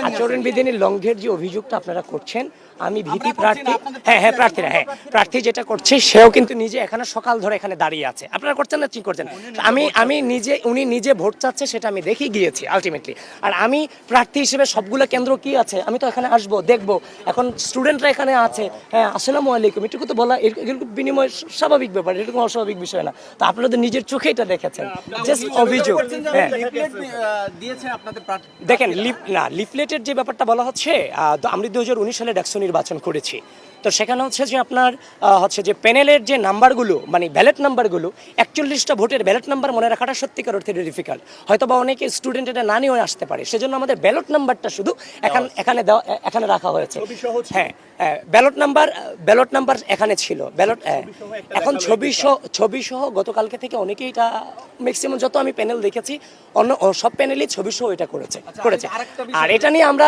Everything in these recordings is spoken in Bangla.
আচরণবিধি লঙ্ঘের যে অভিযোগটা আপনারা করছেন, আমি ভিপি প্রার্থী, হ্যাঁ প্রার্থী যেটা করছে সেও কিন্তু নিজে এখানে সকাল ধরে এখানে দাঁড়িয়ে আছে। আপনারা করছেন না ঠিক করছেন। আমি নিজে, উনি নিজে ভোট চাচ্ছে সেটা আমি দেখে গিয়েছি আলটিমেটলি। আর আমি প্রার্থী হিসেবে সবগুলো কেন্দ্র কি আছে আমি তো এখানে আসবো, দেখবো। এখন স্টুডেন্টরা এখানে আছে, হ্যাঁ আসসালামু আলাইকুম, এটুকু তো বলা এগুলো বিনিময় স্বাভাবিক ব্যাপার, এটা কোনো অস্বাভাবিক বিষয় না। তো আপনারা তো নিজের চোখে এটা দেখেছেন, জাস্ট অভিযোগ। হ্যাঁ দেখেন, লিফলেটের যে ব্যাপারটা বলা হচ্ছে, আমরা 2019 সালে ডাকসু নির্বাচন করেছি। তো সেখানে হচ্ছে যে আপনার হচ্ছে যে প্যানেলের যে নাম্বারগুলো, মানে ব্যালট নাম্বারগুলো, 41টা ভোটের ব্যালট নাম্বার মনে রাখাটা সত্যিকার অর্থে ডিফিকাল্ট। হয়তো বা অনেকে স্টুডেন্ট এটা না নিয়ে আসতে পারে, সেজন্য আমাদের ব্যালট নাম্বারটা শুধু এখানে রাখা হয়েছে। হ্যাঁ, ব্যালট নাম্বার এখানে ছিল। এখন ছবি সহ গতকালকে থেকে অনেকেই এটা, ম্যাক্সিমাম যত আমি প্যানেল দেখেছি অন্য সব প্যানেলই ছবি সহ এটা করেছে। আর এটা নিয়ে আমরা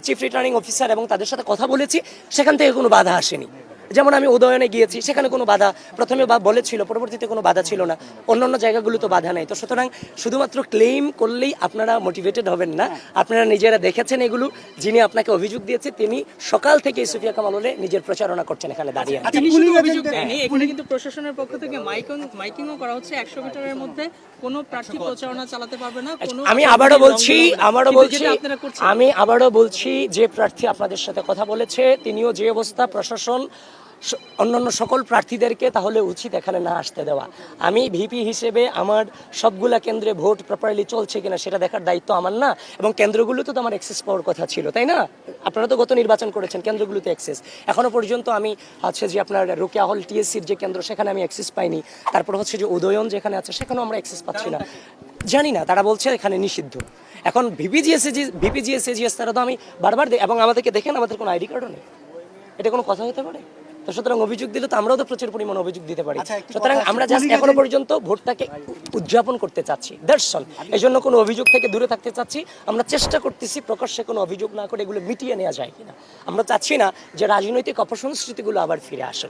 চিফ রিটার্নিং অফিসার এবং তাদের সাথে কথা বলেছি, সেখান থেকে কোনো বাধা আসেনি। যেমন আমি উদয়নে গিয়েছি, সেখানে কোনো বাধা প্রথমে বলেছিল, পরবর্তীতে কোনো বাধা ছিল না। অন্যান্য জায়গাগুলো তো বাধা নেই। তো সুতরাং শুধুমাত্র ক্লেইম করলেই আপনারা মোটিভেটেড হবেন না। আপনারা নিজেরা দেখেছেন এগুলো। যিনি আপনাকে অভিযোগ দিয়েছে তিনি সকাল থেকে সুফিয়া কামাল হলে নিজের প্রচারণা করছেন এখানে দাঁড়িয়ে। এখানে কিন্তু প্রশাসনের পক্ষ থেকে মাইকিংও করা হচ্ছে, 100 মিটারের মধ্যে কোনো প্রার্থী প্রচারণা চালাতে পারবে না। আমি আবারও বলছি যে প্রার্থী আপনাদের সাথে কথা বলেছে তিনিও যে অবস্থা, প্রশাসন অন্যান্য সকল প্রার্থীদেরকে তাহলে উচিত এখানে না আসতে দেওয়া। আমি ভিপি হিসেবে আমার সবগুলা কেন্দ্রে ভোট প্রপারলি চলছে কিনা সেটা দেখার দায়িত্ব আমার না। এবং কেন্দ্রগুলোতে তো আমার অ্যাক্সেস পাওয়ার কথা ছিল, তাই না? আপনারা তো গত নির্বাচন করেছেন, কেন্দ্রগুলোতে অ্যাক্সেস এখনো পর্যন্ত আমি হচ্ছে যে আপনার রোকেয়া হল টিএসসির যে কেন্দ্র, সেখানে আমি অ্যাক্সেস পাইনি। তারপর হচ্ছে যে উদয়ন যেখানে আছে সেখানেও আমরা অ্যাক্সেস পাচ্ছি না, জানি না। তারা বলছে এখানে নিষিদ্ধ। এখন ভিপিজিএস তারা তো আমি বারবার এবং আমাদেরকে দেখেন আমাদের কোনো আইডি কার্ডও নেই। এটা কোনো কথা হতে পারে? তো সুতরাং অভিযোগ দিলে তো আমরাও তো প্রচুর পরিমাণ অভিযোগ দিতে পারি। সুতরাং আমরা জাস্ট এখনো পর্যন্ত ভোটটাকে উদযাপন করতে চাচ্ছি, দ্যাটস অল। এই জন্য কোনো অভিযোগ থেকে দূরে থাকতে চাচ্ছি। আমরা চেষ্টা করতেছি প্রকাশ্যে কোনো অভিযোগ না করে এগুলো মিটিয়ে নেওয়া যায় কিনা। আমরা চাচ্ছি না যে রাজনৈতিক অপসংস্কৃতিগুলো আবার ফিরে আসে।